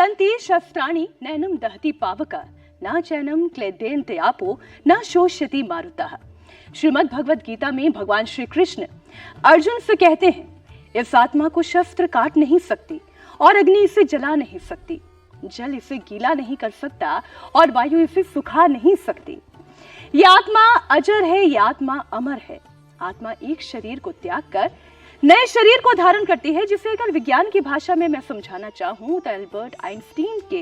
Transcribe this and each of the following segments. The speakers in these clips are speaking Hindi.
ज्वलंती शस्त्राणि नैनम दहति पावक न चैनम क्लेदेन्ते आपो न शोष्यति मारुतः। श्रीमद् भगवद गीता में भगवान श्री कृष्ण अर्जुन से कहते हैं, इस आत्मा को शस्त्र काट नहीं सकती और अग्नि इसे जला नहीं सकती, जल इसे गीला नहीं कर सकता और वायु इसे सुखा नहीं सकती। ये आत्मा अजर है, ये आत्मा अमर है। आत्मा एक शरीर को त्याग कर नए शरीर को धारण करती है, जिसे अगर विज्ञान की भाषा में मैं समझाना चाहूं तो एल्बर्ट आइंस्टीन के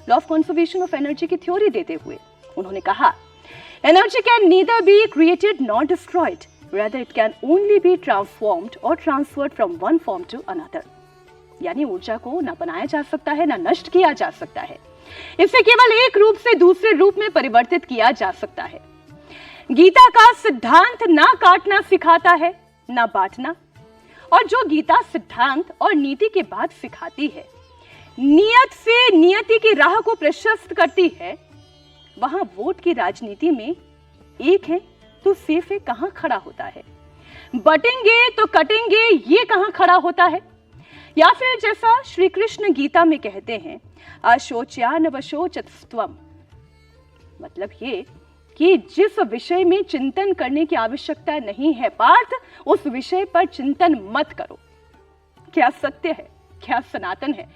law of conservation of energy की थ्योरी देते हुए उन्होंने कहा, energy can neither be created nor destroyed, rather it can only be transformed or transferred from one form to another। यानी ऊर्जा को ना बनाया जा सकता है ना नष्ट किया जा सकता है, इसे केवल एक रूप से दूसरे रूप में परिवर्तित किया जा सकता है। गीता का सिद्धांत ना काटना सिखाता है ना बांटना, और जो गीता सिद्धांत और नीति के बाद सिखाती है, नियत से नियति की राह को प्रशस्त करती है, वहां वोट की राजनीति में एक है तो सेफ है कहां खड़ा होता है, बटेंगे तो कटेंगे ये कहां खड़ा होता है। या फिर जैसा श्री कृष्ण गीता में कहते हैं, अशोच्यानवशोचस्त्वम, मतलब ये कि जिस विषय में चिंतन करने की आवश्यकता नहीं है पार्थ, उस विषय पर चिंतन मत करो। क्या सत्य है, क्या सनातन है।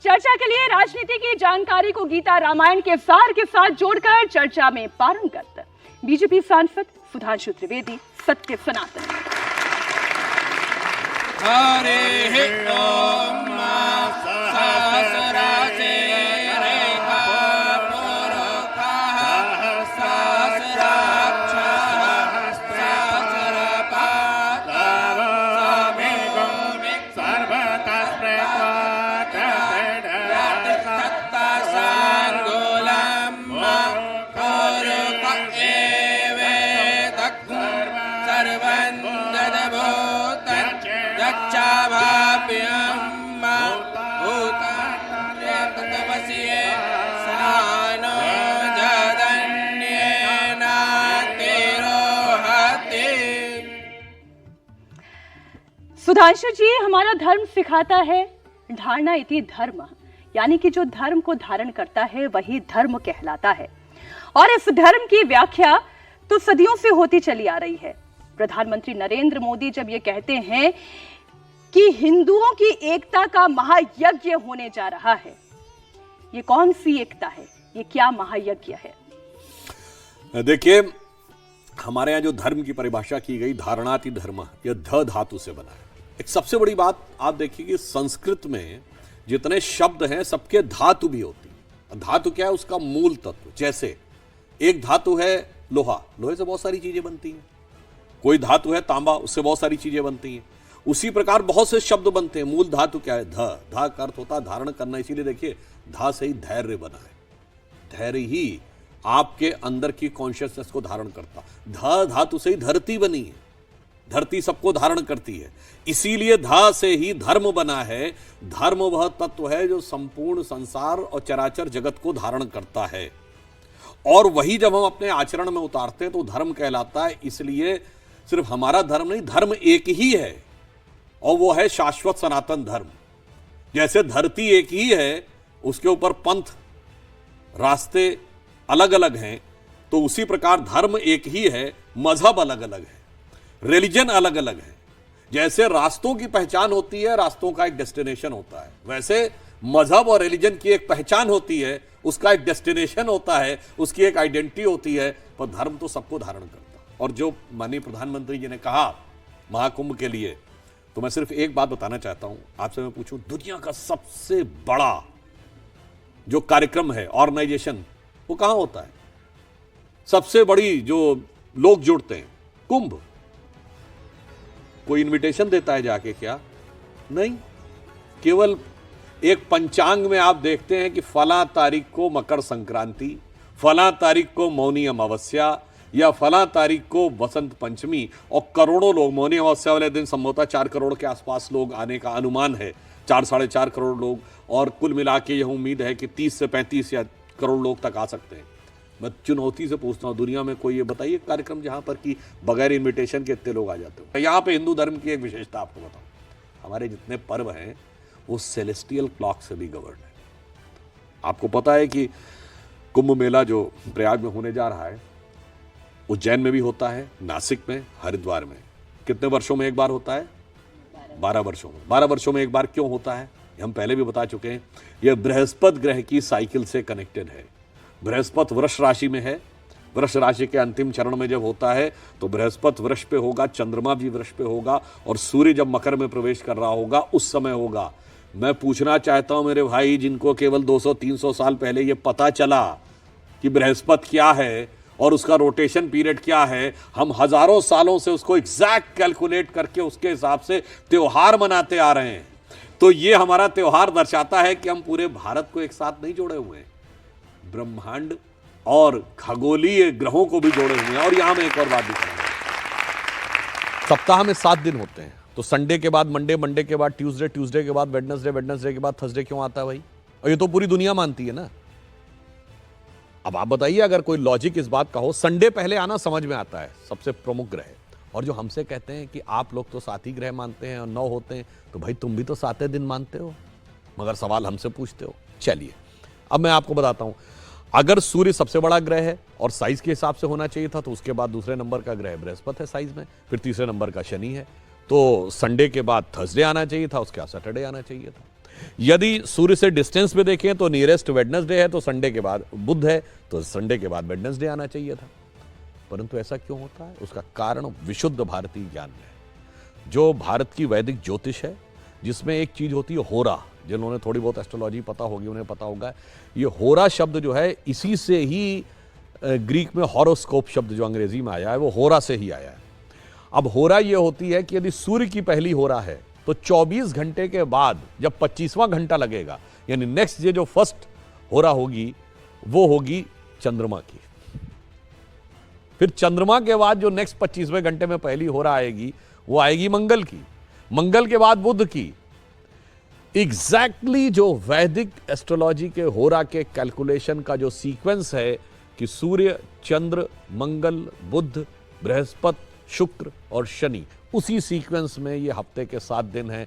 चर्चा के लिए राजनीति की जानकारी को गीता रामायण के सार के साथ जोड़कर चर्चा में पारंगत बीजेपी सांसद सुधांशु त्रिवेदी, सत्य सनातन। हरे ओम सहस्रासे रेखा पुरुषः सहस्राक्षरः सहस्रपादः समेघं सर्वतः प्रकटयत्तत्तसाङ्गुलं कुरुक एवेदं सर्वं ददभूतं दक्षाभाप्यं भूतान्यतमस्ये सानो जदन्येन तिरोहति। सुधांशु जी, हमारा धर्म सिखाता है धारणा इति धर्म, यानी कि जो धर्म को धारण करता है वही धर्म कहलाता है। और इस धर्म की व्याख्या तो सदियों से होती चली आ रही है। प्रधानमंत्री नरेंद्र मोदी जब ये कहते हैं कि हिंदुओं की एकता का महायज्ञ होने जा रहा है, ये कौन सी एकता है, ये क्या महायज्ञ है? देखिए, हमारे यहाँ जो धर्म की परिभाषा की गई, धारणाति धर्म, यह ध धातु से बना है। एक सबसे बड़ी बात आप देखिए कि संस्कृत में जितने शब्द हैं सबके धातु भी होती है। धातु क्या है? उसका मूल तत्व। जैसे एक धातु है लोहा, लोहे से बहुत सारी चीजें बनती हैं। कोई धातु है तांबा, उससे बहुत सारी चीजें बनती हैं। उसी प्रकार बहुत से शब्द बनते हैं। मूल धातु क्या है? ध। धा का अर्थ होता है धारण करना, इसीलिए देखिए धा से ही धैर्य बना है। धैर्य ही आपके अंदर की कॉन्शियसनेस को धारण करता। ध धातु से ही धरती बनी है, धरती सबको धारण करती है, इसीलिए धा से ही धर्म बना है। धर्म वह तत्व है जो संपूर्ण संसार और चराचर जगत को धारण करता है, और वही जब हम अपने आचरण में उतारते हैं तो धर्म कहलाता है। इसलिए सिर्फ हमारा धर्म नहीं, धर्म एक ही है, और वो है शाश्वत सनातन धर्म। जैसे धरती एक ही है, उसके ऊपर पंथ रास्ते अलग अलग हैं, तो उसी प्रकार धर्म एक ही है, मजहब अलग अलग है, रिलीजन अलग अलग है। जैसे रास्तों की पहचान होती है, रास्तों का एक डेस्टिनेशन होता है, वैसे मजहब और रिलीजन की एक पहचान होती है, उसका एक डेस्टिनेशन होता है, उसकी एक आइडेंटिटी होती है, पर धर्म तो सबको धारण करता है। और जो माननीय प्रधानमंत्री जी ने कहा महाकुंभ के लिए, तो मैं सिर्फ एक बात बताना चाहता हूं आपसे। मैं पूछूं, दुनिया का सबसे बड़ा जो कार्यक्रम है, ऑर्गेनाइजेशन, वो कहां होता है? सबसे बड़ी जो लोग जुड़ते हैं, कुंभ। कोई इनविटेशन देता है जाके? क्या नहीं, केवल एक पंचांग में आप देखते हैं कि फला तारीख को मकर संक्रांति, फला तारीख को मौनी अमावस्या, या फला तारीख को बसंत पंचमी, और करोड़ों लोग मौनी अमावस्या वाले दिन संभवतः 4 करोड़ के आसपास लोग आने का अनुमान है, 4 साढ़े 4 करोड़ लोग, और कुल मिला के यह उम्मीद है कि 30 से 35 या करोड़ लोग तक आ सकते हैं। मैं चुनौती से पूछता हूँ, दुनिया में कोई ये बताइए कार्यक्रम जहाँ पर कि बगैर इन्विटेशन के इतने लोग आ जाते हो। यहाँ पे हिंदू धर्म की एक विशेषता आपको बताऊँ, हमारे जितने पर्व हैं वो सेलेस्टियल क्लॉक से भी गवर्न है। आपको पता है कि कुंभ मेला जो प्रयाग में होने जा रहा है, उज्जैन में भी होता है, नासिक में, हरिद्वार में। कितने वर्षों में एक बार होता है? 12 वर्षों में। 12 वर्षों में एक बार क्यों होता है, ये हम पहले भी बता चुके हैं। यह बृहस्पति ग्रह की साइकिल से कनेक्टेड है। बृहस्पति वृष राशि में है। वृष राशि के अंतिम चरण में जब होता है तो बृहस्पति वृष पे होगा, चंद्रमा भी वृष पे होगा, और सूर्य जब मकर में प्रवेश कर रहा होगा उस समय होगा। मैं पूछना चाहता हूं मेरे भाई, जिनको केवल 200-300 साल पहले ये पता चला कि बृहस्पति क्या है और उसका रोटेशन पीरियड क्या है, हम हजारों सालों से उसको एग्जैक्ट कैलकुलेट करके उसके हिसाब से त्योहार मनाते आ रहे हैं। तो ये हमारा त्योहार दर्शाता है कि हम पूरे भारत को एक साथ नहीं जोड़े हुए हैं, ब्रह्मांड और खगोलीय ग्रहों को भी जोड़े हुए हैं। और यहां में एक और बात भी करेंगे, सप्ताह में 7 दिन होते हैं, तो संडे के बाद मंडे, मंडे के बाद ट्यूसडे, ट्यूसडे के बाद वेडनेसडे, वेडनेसडे के बाद थर्सडे क्यों आता है भाई? और ये तो पूरी दुनिया मानती है ना। अब आप बताइए, अगर कोई लॉजिक इस बात का हो, संडे पहले आना समझ में आता है, सबसे प्रमुख ग्रह। और जो हमसे कहते हैं कि आप लोग तो 7 ही ग्रह मानते हैं और 9 होते हैं, तो भाई तुम भी तो 7 दिन मानते हो, मगर सवाल हमसे पूछते हो। चलिए अब मैं आपको बताता हूं, अगर सूर्य सबसे बड़ा ग्रह है और साइज के हिसाब से होना चाहिए था, तो उसके बाद दूसरे नंबर का ग्रह बृहस्पति है साइज में, फिर तीसरे नंबर का शनि है, तो संडे के बाद थर्सडे आना चाहिए था, उसके बाद सैटरडे आना चाहिए था। यदि सूर्य से डिस्टेंस पे देखें तो नियरेस्ट वेडनेसडे है, तो संडे के बाद बुध है, तो संडे के बाद वेडनेसडे आना चाहिए था। परंतु ऐसा क्यों होता है? उसका कारण विशुद्ध भारतीय ज्ञान है, जो भारत की वैदिक ज्योतिष है, जिसमें एक चीज होती है होरा। जिन्होंने थोड़ी बहुत एस्ट्रोलॉजी पता होगी उन्हें पता होगा, ये होरा शब्द जो है इसी से ही ग्रीक में हॉरोस्कोप शब्द जो अंग्रेजी में आया है वो होरा से ही आया है। अब होरा ये होती है कि यदि सूर्य की पहली होरा है तो 24 घंटे के बाद जब 25वां घंटा लगेगा, यानी नेक्स्ट ये जो फर्स्ट होरा होगी वो होगी चंद्रमा की। फिर चंद्रमा के बाद जो नेक्स्ट 25वें घंटे में पहली होरा आएगी वो आएगी मंगल की, मंगल के बाद बुध की। एग्जैक्टली जो वैदिक एस्ट्रोलॉजी के होरा के कैलकुलेशन का जो सीक्वेंस है कि सूर्य, चंद्र, मंगल, बुध, बृहस्पति, शुक्र और शनि, उसी सीक्वेंस में ये हफ्ते के 7 दिन हैं।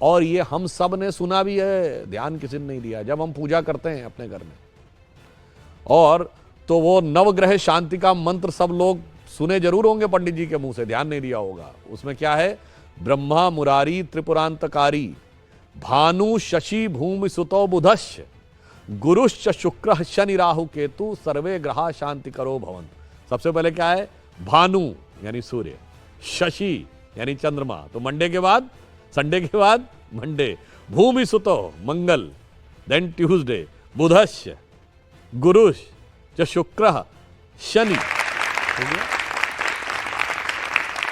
और ये हम सब ने सुना भी है, ध्यान किसी ने नहीं दिया। जब हम पूजा करते हैं अपने घर में, और तो वो नवग्रह शांति का मंत्र सब लोग सुने जरूर होंगे पंडित जी के मुंह से, ध्यान नहीं दिया होगा। उसमें क्या है? ब्रह्मा मुरारी त्रिपुरांतकारी, भानु शशि भूमि सुतो बुधश्च, गुरुश्च शुक्र शनि राहु केतु, सर्वे ग्रहा शांति करो भवन। सबसे पहले क्या है? भानु यानी सूर्य, शशि यानी चंद्रमा, तो मंडे के बाद, संडे के बाद मंडे, भूमि सुतो मंगल, देन ट्यूसडे, बुधश्च, गुरुश्च शुक्र शनि।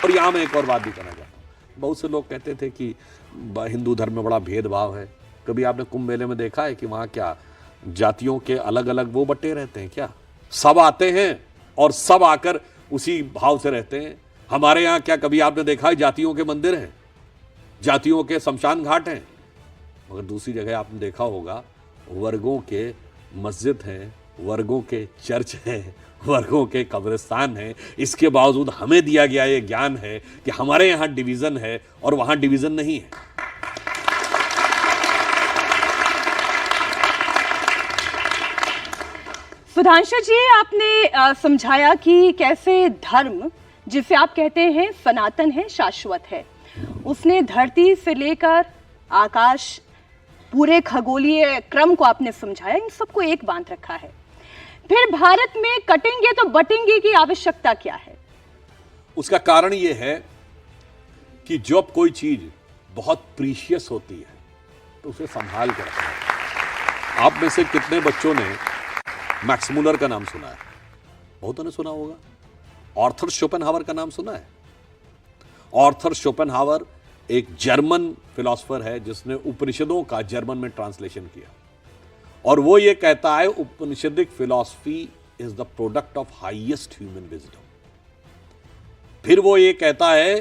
और यहां मैं एक और बात भी करना चाहता हूं, बहुत से लोग कहते थे कि हिंदू धर्म में बड़ा भेदभाव है। कभी आपने कुंभ मेले में देखा है कि वहां क्या जातियों के अलग अलग वो बटे रहते हैं? क्या सब आते हैं और सब आकर उसी भाव से रहते हैं? हमारे यहाँ क्या कभी आपने देखा है जातियों के मंदिर हैं, जातियों के शमशान घाट हैं? मगर दूसरी जगह आपने देखा होगा वर्गों के मस्जिद हैं, वर्गों के चर्च हैं, वर्गों के कब्रिस्तान हैं। इसके बावजूद हमें दिया गया ये ज्ञान है कि हमारे यहाँ डिवीजन है और वहां डिवीजन नहीं है। सुधांशु जी, आपने समझाया कि कैसे धर्म, जिसे आप कहते हैं सनातन है, शाश्वत है, उसने धरती से लेकर आकाश, पूरे खगोलीय क्रम को आपने समझाया, इन सबको एक बांध रखा है। फिर भारत में कटेंगे तो बटेंगे की आवश्यकता क्या है? उसका कारण यह है कि जब कोई चीज बहुत प्रीशियस होती है तो उसे संभाल कर रखना है। आप में से कितने बच्चों ने मैक्स मुलर का नाम सुना है? बहुतों ने सुना होगा। आर्थर शोपेनहावर का नाम सुना है? आर्थर शोपेनहावर एक जर्मन फिलोसोफर है जिसने उपनिषदों का जर्मन में ट्रांसलेशन किया, और वो ये कहता है Upanishadic philosophy is the product of highest human wisdom. फिर वो ये कहता है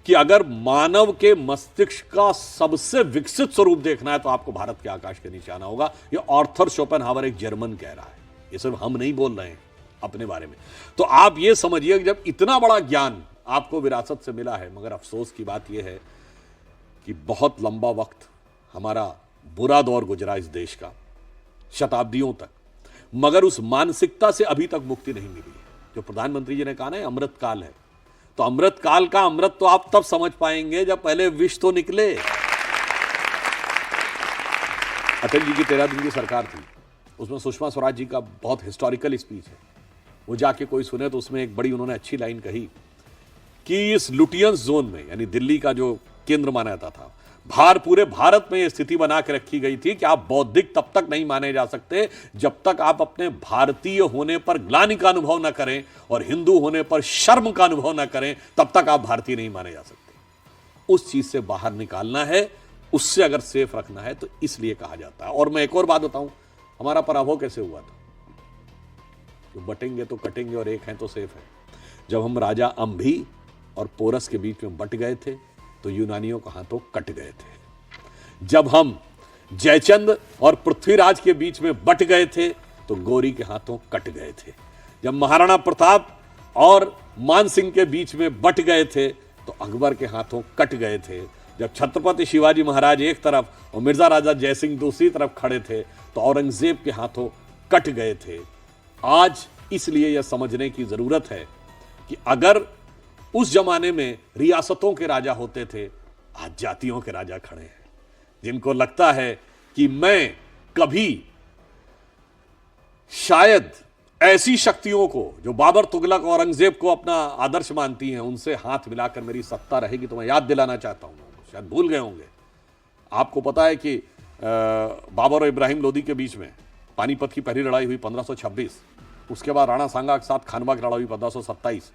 कि अगर मानव के मस्तिष्क का सबसे विकसित स्वरूप देखना है तो आपको भारत के आकाश के नीचे आना होगा। ये आर्थर शोपेनहावर एक जर्मन कह रहा है, ये सिर्फ हम नहीं बोल रहे हैं अपने बारे में। तो आप ये समझिए कि जब इतना बड़ा ज्ञान आपको विरासत से मिला है, मगर अफसोस की बात यह है कि बहुत लंबा वक्त हमारा बुरा दौर गुजरा इस देश का, शताब्दियों तक, मगर उस मानसिकता से अभी तक मुक्ति नहीं मिली है। जो प्रधानमंत्री जी ने कहा ना अमृत काल है, तो अमृत काल का अमृत तो आप तब समझ पाएंगे जब पहले विष तो निकले। अटल जी की 13 दिन की सरकार थी, उसमें सुषमा स्वराज जी का बहुत हिस्टोरिकल स्पीच है, वो जाके कोई सुने तो उसमें एक बड़ी उन्होंने अच्छी लाइन कही कि इस लुटियंस जोन में, यानी दिल्ली का जो केंद्र माना जाता था, पूरे भारत में यह स्थिति बना के रखी गई थी कि आप बौद्धिक तब तक नहीं माने जा सकते जब तक आप अपने भारतीय होने पर ग्लानि का अनुभव न करें और हिंदू होने पर शर्म का अनुभव न करें, तब तक आप भारतीय नहीं माने जा सकते। उस चीज से बाहर निकालना है, उससे अगर सेफ रखना है तो इसलिए कहा जाता है। और मैं एक और बात बताऊं, हमारा पराभव कैसे हुआ था? जो बटेंगे तो कटेंगे और एक हैं तो सेफ है। जब हम राजा अंभी और पोरस के बीच में बट गए थे तो यूनानियों के हाथों कट गए थे। जब हम जयचंद और पृथ्वीराज के बीच में बट गए थे तो गौरी के हाथों कट गए थे। जब महाराणा प्रताप और मान सिंह के बीच में बट गए थे तो अकबर के हाथों कट गए थे। जब छत्रपति शिवाजी महाराज एक तरफ और मिर्जा राजा जयसिंह दूसरी तरफ खड़े थे तो औरंगजेब के हाथों कट गए थे। आज इसलिए यह समझने की जरूरत है कि अगर उस जमाने में रियासतों के राजा होते थे, आज जातियों के राजा खड़े हैं, जिनको लगता है कि मैं कभी शायद ऐसी शक्तियों को जो बाबर, तुगलक, औरंगजेब को अपना आदर्श मानती हैं, उनसे हाथ मिलाकर मेरी सत्ता रहेगी। तो मैं याद दिलाना चाहता हूं, शायद भूल गए होंगे, आपको पता है कि बाबर और इब्राहिम लोदी के बीच में पानीपत की पहली लड़ाई हुई 1526, उसके बाद राणा सांगा के साथ खानवा की लड़ाई हुई 1527।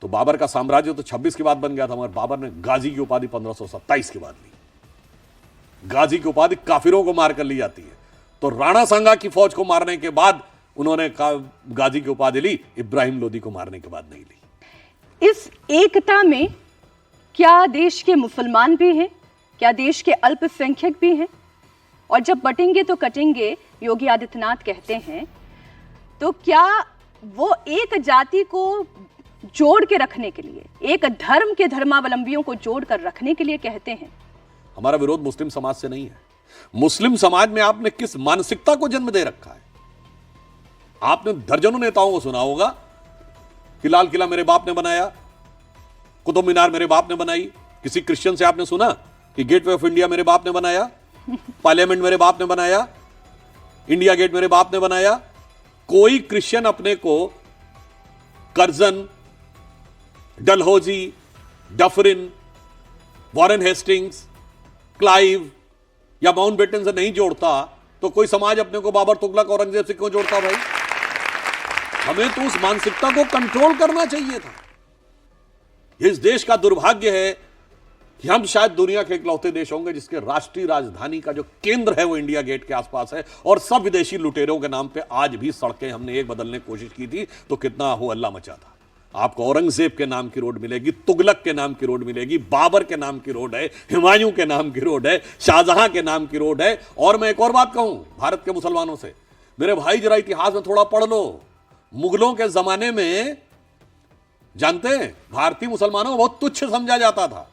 तो बाबर का साम्राज्य तो 26 के बाद बन गया था, मगर बाबर ने गाजी की उपाधि 1527 के बाद ली। गाजी की उपाधि काफिरों को मारकर ली जाती है, तो राणा सांगा की फौज को मारने के बाद उन्होंने गाजी की उपाधि ली, इब्राहिम लोदी को मारने के बाद नहीं ली। इस एकता में क्या देश के मुसलमान भी हैं, क्या देश के अल्पसंख्यक भी हैं? और जब बटेंगे तो कटेंगे योगी आदित्यनाथ कहते हैं, तो क्या वो एक जाति को जोड़ के रखने के लिए, एक धर्म के धर्मावलंबियों को जोड़ कर रखने के लिए कहते हैं? हमारा विरोध मुस्लिम समाज से नहीं है। मुस्लिम समाज में आपने किस मानसिकता को जन्म दे रखा है? आपने दर्जनों नेताओं को सुना होगा कि लाल किला मेरे बाप ने बनाया, कुतुब मीनार मेरे बाप ने बनाई। किसी क्रिश्चियन से आपने सुना कि गेटवे ऑफ इंडिया मेरे बाप ने बनाया, पार्लियामेंट मेरे बाप ने बनाया, इंडिया गेट मेरे बाप ने बनाया? कोई क्रिश्चियन अपने को Curzon, Dalhousie, Dufferin, Warren Hastings, Clive या माउंटबेटन से नहीं जोड़ता, तो कोई समाज अपने को बाबर, तुगलक, औरंगजेब से क्यों जोड़ता भाई? हमें तो उस मानसिकता को कंट्रोल करना चाहिए था। इस देश का दुर्भाग्य है कि हम शायद दुनिया के इकलौते देश होंगे जिसके राष्ट्रीय राजधानी का जो केंद्र है वो इंडिया गेट के आसपास है, और सब विदेशी लुटेरों के नाम पे आज भी सड़कें हमने एक बदलने की कोशिश की थी तो कितना हो अल्लाह मचा था। आपको औरंगजेब के नाम की रोड मिलेगी, तुगलक के नाम की रोड मिलेगी, बाबर के नाम की रोड है, हुमायूं के नाम की रोड है, शाहजहां के नाम की रोड है। और मैं एक और बात कहूं भारत के मुसलमानों से, मेरे भाई जरा इतिहास में थोड़ा पढ़ लो। मुगलों के जमाने में जानते हैं भारतीय मुसलमानों को बहुत तुच्छ समझा जाता था।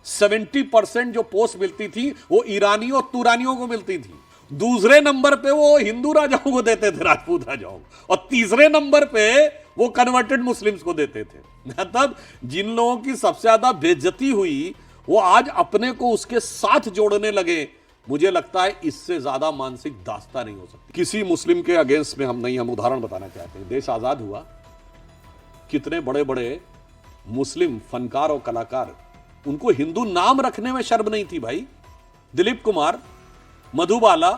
70% जो पोस्ट मिलती थी वो ईरानियों और तुरानियों को मिलती थी। दूसरे नंबर पे वो हिंदू राजाओं को देते थे, राजपूत राजाओं को, और तीसरे नंबर पे वो कन्वर्टेड मुस्लिम्स को देते थे। मतलब जिन लोगों की सबसे ज्यादा बेइज्जती हुई वो आज अपने को उसके साथ जोड़ने लगे। मुझे लगता है इससे ज्यादा मानसिक दास्ता नहीं हो सकती। किसी मुस्लिम के अगेंस्ट में हम नहीं, हम उदाहरण बताना चाहते हैं। देश आजाद हुआ, कितने बड़े बड़े मुस्लिम फनकार और कलाकार, उनको हिंदू नाम रखने में शर्म नहीं थी भाई। दिलीप कुमार, मधुबाला,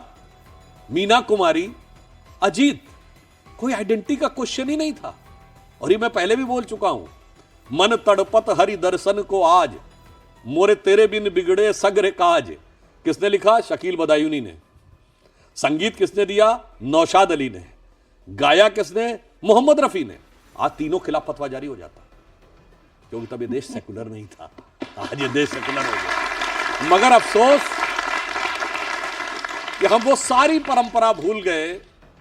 मीना कुमारी, अजीत, कोई आइडेंटिटी का क्वेश्चन ही नहीं था। और ये मैं पहले भी बोल चुका हूं, मन तड़पत हरि दर्शन को आज, मोरे तेरे बिन बिगड़े सग्र काज। किसने लिखा? शकील बदायूनी ने। संगीत किसने दिया? नौशाद अली ने। गाया किसने? मोहम्मद रफी ने। आज तीनों खिलाफ फतवा जारी हो जाता, क्योंकि तब ये देश सेकुलर नहीं था। आज ये देश सेकुलर हो गया। मगर अफसोस कि हम वो सारी परंपरा भूल गए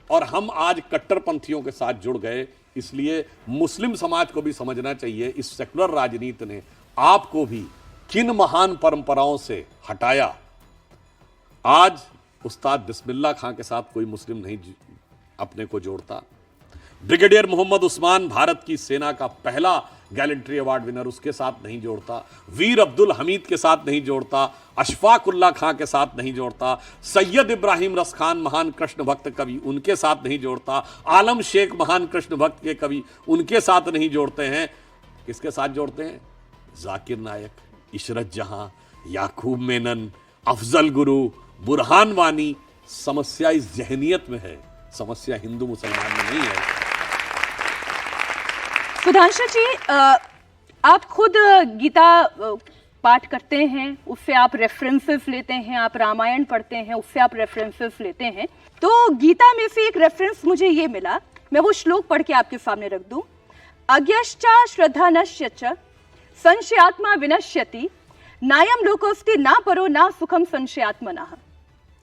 और हम आज कट्टरपंथियों के साथ जुड़ गए। इसलिए मुस्लिम समाज को भी समझना चाहिए, इस सेकुलर राजनीति ने आपको भी किन महान परंपराओं से हटाया। आज उस्ताद बिस्मिल्लाह खां के साथ कोई मुस्लिम नहीं अपने को जोड़ता। ब्रिगेडियर मोहम्मद उस्मान भारत की सेना का पहला गैलेंट्री अवार्ड विनर, उसके साथ नहीं जोड़ता। वीर अब्दुल हमीद के साथ नहीं जोड़ता। अशफाक उल्लाह खां के साथ नहीं जोड़ता। सैयद इब्राहिम रस खान महान कृष्ण भक्त कवि, उनके साथ नहीं जोड़ता। आलम शेख महान कृष्ण भक्त के कवि, उनके साथ नहीं जोड़ते हैं। किसके साथ जोड़ते हैं? जाकिर नायक, इशरत जहां, याकूब मेनन, अफजल गुरु, बुरहान वानी। समस्या इस जहनियत में है, समस्या हिंदू मुसलमान में नहीं है। सुधांशु जी, आप खुद गीता पाठ करते हैं, उससे आप रेफरेंसेस लेते हैं, आप रामायण पढ़ते हैं, उससे आप रेफरेंसेस लेते हैं। तो गीता में से एक रेफरेंस मुझे ये मिला, मैं वो श्लोक पढ़ के आपके सामने रख दूं। अज्ञश्चा श्रद्धा नश्य च संशयात्मा विनश्यति नायम लोकोस्ति ना परो ना सुखम संशयात्मनः।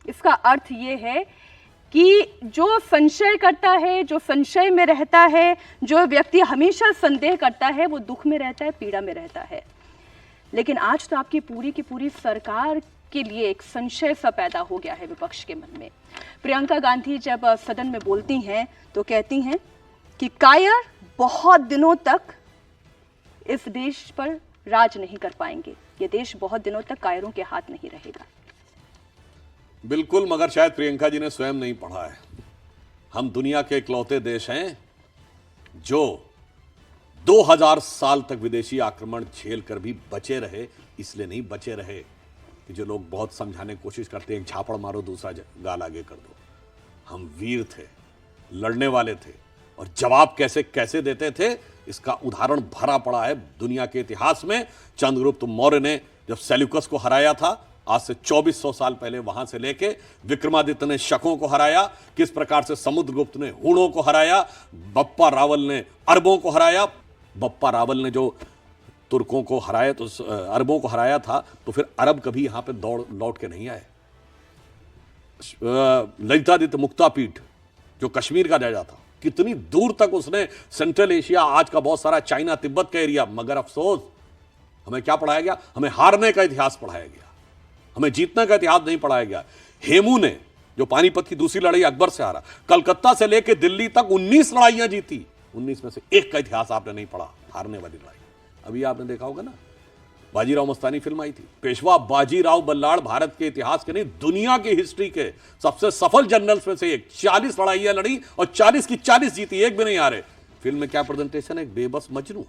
इसका अर्थ ये है कि जो संशय करता है, जो संशय में रहता है, जो व्यक्ति हमेशा संदेह करता है, वो दुख में रहता है, पीड़ा में रहता है। लेकिन आज तो आपकी पूरी की पूरी सरकार के लिए एक संशय सा पैदा हो गया है विपक्ष के मन में। प्रियंका गांधी जब सदन में बोलती हैं तो कहती हैं कि कायर बहुत दिनों तक इस देश पर राज नहीं कर पाएंगे, ये देश बहुत दिनों तक कायरों के हाथ नहीं रहेगा। बिल्कुल, मगर शायद प्रियंका जी ने स्वयं नहीं पढ़ा है। हम दुनिया के इकलौते देश हैं जो 2000 साल तक विदेशी आक्रमण झेल कर भी बचे रहे। इसलिए नहीं बचे रहे कि जो लोग बहुत समझाने की कोशिश करते हैं, एक झापड़ मारो दूसरा गाल आगे कर दो। हम वीर थे, लड़ने वाले थे, और जवाब कैसे कैसे देते थे इसका उदाहरण भरा पड़ा है दुनिया के इतिहास में। चंद्रगुप्त मौर्य ने जब सेल्यूकस को हराया था, आज से 2400 साल पहले, वहां से लेके विक्रमादित्य ने शकों को हराया, किस प्रकार से समुद्रगुप्त ने हूणों को हराया, बप्पा रावल ने अरबों को हराया। बप्पा रावल ने जो तुर्कों को हराया, तो अरबों को हराया था, तो फिर अरब कभी यहां पे लौट के नहीं आए। ललितादित्य मुक्तापीठ जो कश्मीर का राजा था, कितनी दूर तक उसने सेंट्रल एशिया, आज का बहुत सारा चाइना तिब्बत का एरिया, मगर अफसोस हमें क्या पढ़ाया गया? हमें हारने का इतिहास पढ़ाया गया, हमें जीतने का इतिहास नहीं पढ़ाया गया। हेमू ने जो पानीपत की दूसरी लड़ाई अकबर से हारा, कलकत्ता से लेकर दिल्ली तक 19 लड़ाइयां जीती, 19 में से एक का इतिहास आपने नहीं पढ़ा, हारने वाली लड़ाई। अभी आपने देखा होगा ना, बाजीराव मस्तानी फिल्म आई थी, पेशवा बाजीराव बल्लाड़ भारत के इतिहास के नहीं, दुनिया की हिस्ट्री के सबसे सफल जनरल्स में से एक। 40 लड़ाइयां लड़ी और 40 की 40 जीती, एक भी नहीं हारे। फिल्म में क्या प्रेजेंटेशन है? एक बेबस मजनू।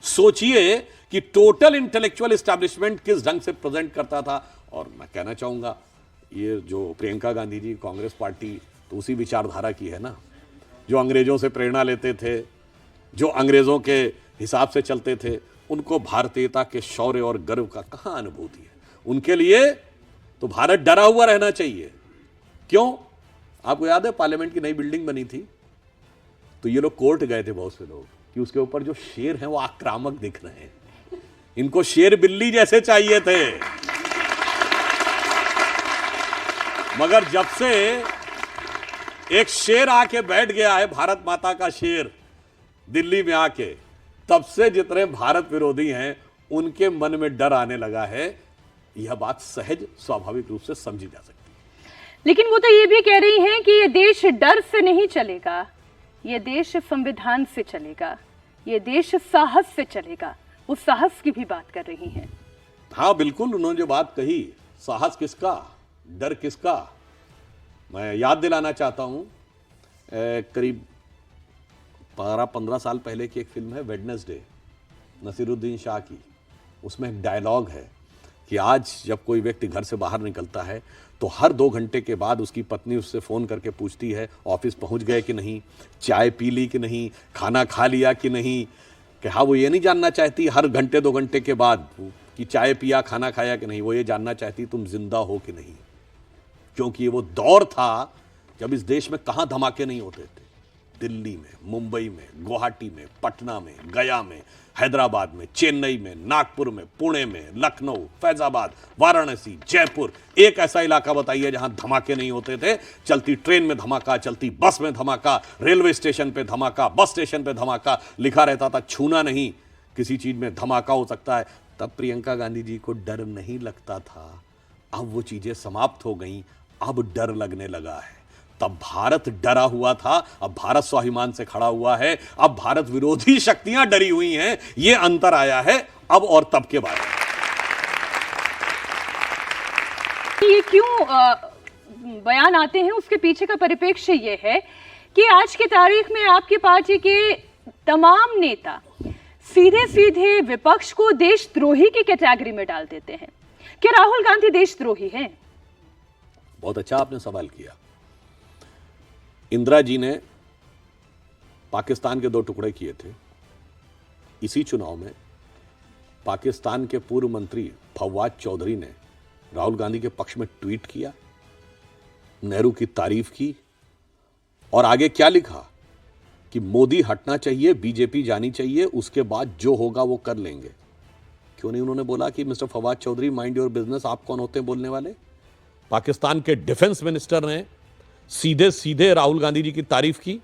सोचिए कि टोटल इंटेलेक्चुअल एस्टैब्लिशमेंट किस ढंग से प्रेजेंट करता था। और मैं कहना चाहूंगा, ये जो प्रियंका गांधी जी, कांग्रेस पार्टी तो उसी विचारधारा की है ना, जो अंग्रेजों से प्रेरणा लेते थे, जो अंग्रेजों के हिसाब से चलते थे। उनको भारतीयता के शौर्य और गर्व का कहां अनुभूति है? उनके लिए तो भारत डरा हुआ रहना चाहिए। क्यों? आपको याद है पार्लियामेंट की नई बिल्डिंग बनी थी, तो ये लोग कोर्ट गए थे बहुत से लोग कि उसके ऊपर जो शेर हैं वो आक्रामक दिख रहे हैं, इनको शेर बिल्ली जैसे चाहिए थे। मगर जब से एक शेर आके बैठ गया है, भारत माता का शेर दिल्ली में आके, तब से जितने भारत विरोधी हैं उनके मन में डर आने लगा है। यह बात सहज स्वाभाविक रूप से समझी जा सकती है। लेकिन वो तो ये भी कह रही हैं कि ये देश डर से नहीं चलेगा, ये देश संविधान से चलेगा, ये देश साहस से चलेगा। वो साहस की भी बात कर रही हैं। हाँ बिल्कुल, उन्होंने जो बात कही, साहस किसका, डर किसका। मैं याद दिलाना चाहता हूं, करीब 12-15 साल पहले की एक फिल्म है वेडनेसडे, नसीरुद्दीन शाह की। उसमें एक डायलॉग है कि आज जब कोई व्यक्ति घर से बाहर निकलता है तो हर 2 घंटे के बाद उसकी पत्नी उससे फ़ोन करके पूछती है ऑफिस पहुंच गए कि नहीं, चाय पी ली कि नहीं, खाना खा लिया कि नहीं। कि हाँ, वो ये नहीं जानना चाहती हर घंटे 2 घंटे के बाद कि चाय पिया, खाना खाया कि नहीं। वो ये जानना चाहती तुम जिंदा हो कि नहीं। क्योंकि ये वो दौर था जब इस देश में कहाँ धमाके नहीं होते थे। दिल्ली में, मुंबई में, गुवाहाटी में, पटना में, गया में, हैदराबाद में, चेन्नई में, नागपुर में, पुणे में, लखनऊ, फैजाबाद, वाराणसी, जयपुर। एक ऐसा इलाका बताइए जहां धमाके नहीं होते थे। चलती ट्रेन में धमाका, चलती बस में धमाका, रेलवे स्टेशन पे धमाका, बस स्टेशन पे धमाका, लिखा रहता था छूना नहीं, किसी चीज में धमाका हो सकता है। तब प्रियंका गांधी जी को डर नहीं लगता था। अब वो चीजें समाप्त हो गई, अब डर लगने लगा है। तब भारत डरा हुआ था, अब भारत स्वाभिमान से खड़ा हुआ है। अब भारत विरोधी शक्तियां डरी हुई हैं। ये अंतर आया है अब और तब के बारे में। ये क्यों बयान आते हैं, उसके पीछे का परिप्रेक्ष्य ये है कि आज की तारीख में आपकी पार्टी के तमाम नेता सीधे सीधे विपक्ष को देशद्रोही की कैटेगरी में डाल देते हैं। क्या राहुल गांधी देशद्रोही हैं? बहुत अच्छा आपने सवाल किया। इंदिरा जी ने पाकिस्तान के 2 टुकड़े किए थे। इसी चुनाव में पाकिस्तान के पूर्व मंत्री फवाद चौधरी ने राहुल गांधी के पक्ष में ट्वीट किया, नेहरू की तारीफ की और आगे क्या लिखा कि मोदी हटना चाहिए, बीजेपी जानी चाहिए, उसके बाद जो होगा वो कर लेंगे। क्यों नहीं उन्होंने बोला कि mister Fawad Chaudhry mind your business, आप कौन होते हैं बोलने वाले? पाकिस्तान के डिफेंस मिनिस्टर ने सीधे सीधे राहुल गांधी जी की तारीफ की।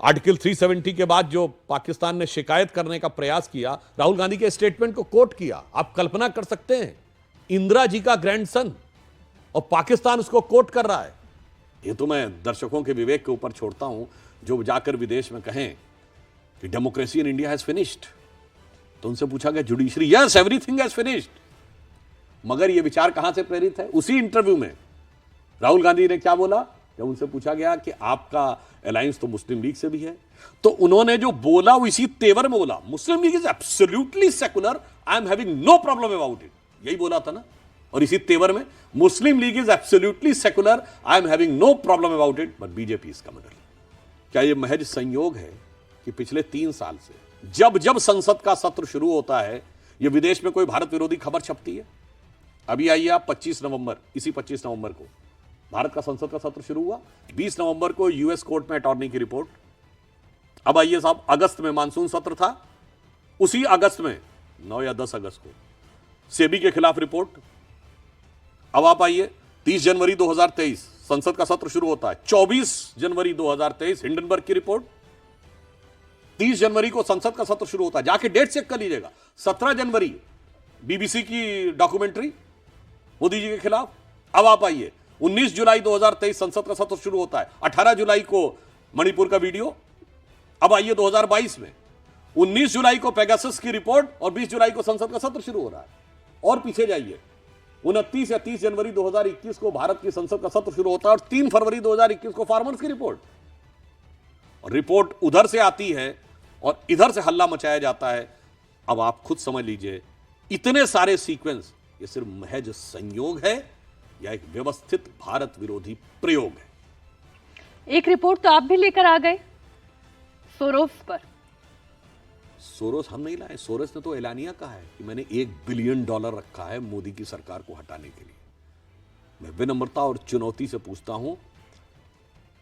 आर्टिकल 370 के बाद जो पाकिस्तान ने शिकायत करने का प्रयास किया, राहुल गांधी के स्टेटमेंट को कोट किया। आप कल्पना कर सकते हैं, इंदिरा जी का ग्रैंडसन और पाकिस्तान उसको कोट कर रहा है। ये तो मैं दर्शकों के विवेक के ऊपर छोड़ता हूं, जो जाकर विदेश में कहें कि democracy in India has finished, तो उनसे पूछा गया judiciary, yes everything has finished. मगर यह विचार कहां से प्रेरित है? उसी इंटरव्यू में राहुल गांधी ने क्या बोला जब उनसे पूछा गया कि आपका अलायंस तो मुस्लिम लीग से भी है, तो उन्होंने जो बोला वो इसी तेवर में बोला, Muslim League is absolutely secular, I am having no problem about it. यही बोला था ना। और इसी तेवर में Muslim League is absolutely secular, I am having no problem about it, but BJP is communal. क्या यह महज संयोग है कि पिछले 3 साल से जब जब संसद का सत्र शुरू होता है, यह विदेश में कोई भारत विरोधी खबर छपती है? अभी आइए आप 25 नवंबर, इसी 25 नवंबर को भारत का संसद का सत्र शुरू हुआ। 20 नवंबर को यूएस कोर्ट में अटॉर्नी की रिपोर्ट। अब आइए साहब, अगस्त में मानसून सत्र था, उसी अगस्त में 9 या 10 अगस्त को सेबी के खिलाफ रिपोर्ट। अब आप आइए 30 जनवरी 2023 संसद का सत्र शुरू होता है। 24 जनवरी 2023 हिंडनबर्ग की रिपोर्ट। 30 जनवरी को संसद का सत्र शुरू होता है, जाके डेट चेक कर लीजिएगा। 17 जनवरी बीबीसी की डॉक्यूमेंट्री मोदी जी के खिलाफ। अब आप आइए 19 जुलाई 2023 संसद का सत्र शुरू होता है। 18 जुलाई को मणिपुर का वीडियो। अब आइए 2022 में 19 जुलाई को पेगासस की रिपोर्ट और 20 जुलाई को संसद का सत्र शुरू हो रहा है। और पीछे जाइए 29 या 30 जनवरी 2021 को भारत की संसद का सत्र शुरू होता है और 3 फरवरी 2021 को फार्मर्स की रिपोर्ट। और रिपोर्ट उधर से आती है और इधर से हल्ला मचाया जाता है। अब आप खुद समझ लीजिए, इतने सारे सीक्वेंस ये सिर्फ महज संयोग है या एक व्यवस्थित भारत विरोधी प्रयोग है? एक रिपोर्ट तो आप भी लेकर आ गए सोरोस पर। सोरोस हम नहीं लाए, सोरोस ने तो एलानिया कहा है कि मैंने $1 बिलियन रखा है मोदी की सरकार को हटाने के लिए। मैं विनम्रता और चुनौती से पूछता हूं,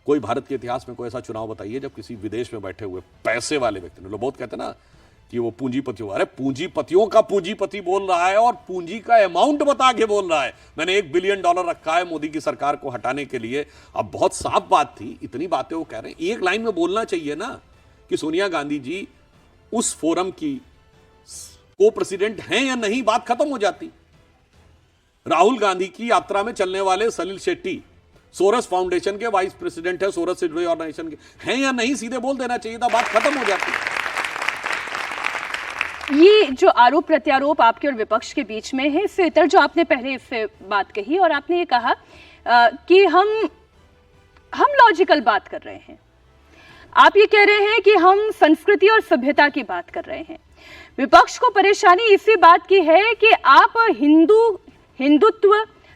कोई भारत के इतिहास में कोई ऐसा चुनाव बताइए जब किसी विदेश में बैठे हुए पैसे वाले व्यक्ति ने, लोग बहुत कहते हैं ना कि वो पूंजीपतियों, अरे पूंजीपतियों का पूंजीपति बोल रहा है और पूंजी का अमाउंट बता के बोल रहा है मैंने $1 बिलियन रखा है मोदी की सरकार को हटाने के लिए। अब बहुत साफ बात थी, इतनी बातें वो कह रहे हैं, एक लाइन में बोलना चाहिए ना कि सोनिया गांधी जी उस फोरम की को प्रेसिडेंट हैं या नहीं, बात खत्म हो जाती। राहुल गांधी की यात्रा में चलने वाले सलिल शेट्टी सोरस फाउंडेशन के वाइस प्रेसिडेंट है, सोरस से जुड़े ऑर्गेनाइजेशन के हैं या नहीं, सीधे बोल देना चाहिए था, बात खत्म हो जाती। ये जो आरोप प्रत्यारोप आपके और विपक्ष के बीच में है, इससे इतर जो आपने पहले इससे बात कही और आपने ये कहा कि हम लॉजिकल बात कर रहे हैं। आप ये कह रहे हैं कि हम संस्कृति और सभ्यता की बात कर रहे हैं। विपक्ष को परेशानी इसी बात की है कि आप हिंदुत्व,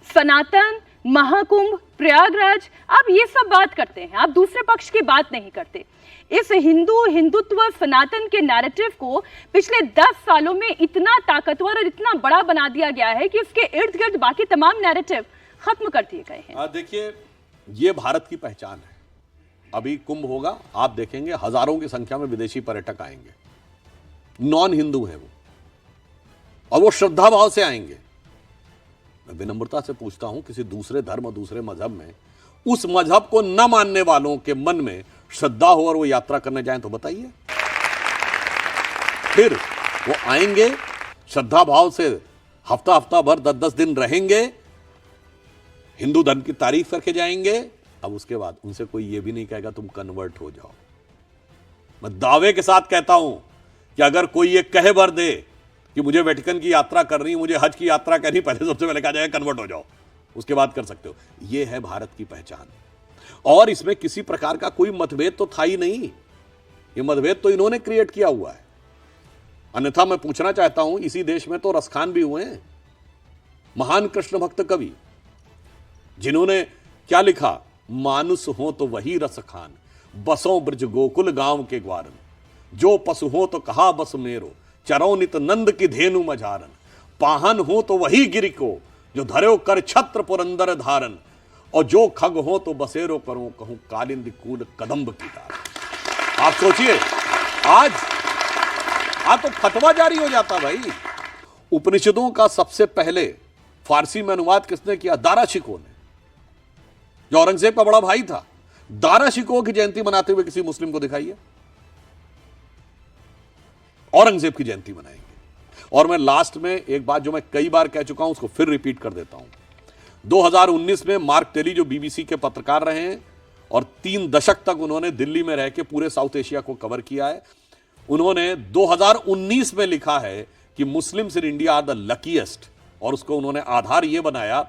सनातन, महाकुंभ, प्रयागराज, आप ये सब बात करते हैं, आप दूसरे पक्ष की बात नहीं करते। इस हिंदुत्व सनातन के नैरेटिव को पिछले 10 सालों में इतना ताकतवर और इतना बड़ा बना दिया गया है कि उसके इर्द गिर्द बाकी तमाम नैरेटिव खत्म कर दिए गए हैं। देखिए, ये भारत की पहचान है। अभी कुंभ होगा, आप देखेंगे हजारों की संख्या में विदेशी पर्यटक आएंगे, नॉन हिंदू हैं वो, और वो श्रद्धा भाव से आएंगे। मैं विनम्रता से पूछता हूं, किसी दूसरे धर्म, दूसरे मजहब में उस मजहब को न मानने वालों के मन में श्रद्धा हो और वो यात्रा करने जाएं तो बताइए। फिर वो आएंगे, श्रद्धा भाव से हफ्ता हफ्ता भर 10-10 दिन रहेंगे, हिंदू धर्म की तारीफ करके जाएंगे। अब उसके बाद उनसे कोई ये भी नहीं कहेगा तुम कन्वर्ट हो जाओ। मैं दावे के साथ कहता हूं कि अगर कोई ये कहे भर दे कि मुझे वेटिकन की यात्रा करनी, मुझे हज की यात्रा करनी, पहले सबसे पहले कहा जाएगा कन्वर्ट हो जाओ, उसके बाद कर सकते हो। यह है भारत की पहचान। और इसमें किसी प्रकार का कोई मतभेद तो था ही नहीं, ये मतभेद तो इन्होंने क्रिएट किया हुआ है। अन्यथा मैं पूछना चाहता हूं, इसी देश में तो रसखान भी हुए हैं, महान कृष्ण भक्त कवि, जिन्होंने क्या लिखा, मानुस हो तो वही रसखान, बसों ब्रज गोकुल गांव के ग्वारन, जो पशु हो तो कहा बस मेरो, चरो नित नंद की धेनु मझारन, पाहन हो तो वही गिरि को, जो धर्यो कर छत्र पुरंदर धारन, और जो खग हो तो बसेरो करो कहूं कालिंद कूल कदम्ब की तार। आप सोचिए, आज तो फतवा जारी हो जाता भाई। उपनिषदों का सबसे पहले फारसी में अनुवाद किसने किया? दारा शिकोह ने, जो औरंगजेब का बड़ा भाई था। दारा शिकोह की जयंती मनाते हुए किसी मुस्लिम को दिखाइए। औरंगजेब की जयंती मनाएंगे। और मैं लास्ट में एक बात जो मैं कई बार कह चुका हूं, उसको फिर रिपीट कर देता हूं। 2019 में मार्क टेली, जो बीबीसी के पत्रकार रहे हैं और 3 दशक तक उन्होंने दिल्ली में रह के पूरे साउथ एशिया को कवर किया है, उन्होंने 2019 में लिखा है कि Muslims in India are the luckiest. और उसको उन्होंने आधार यह बनाया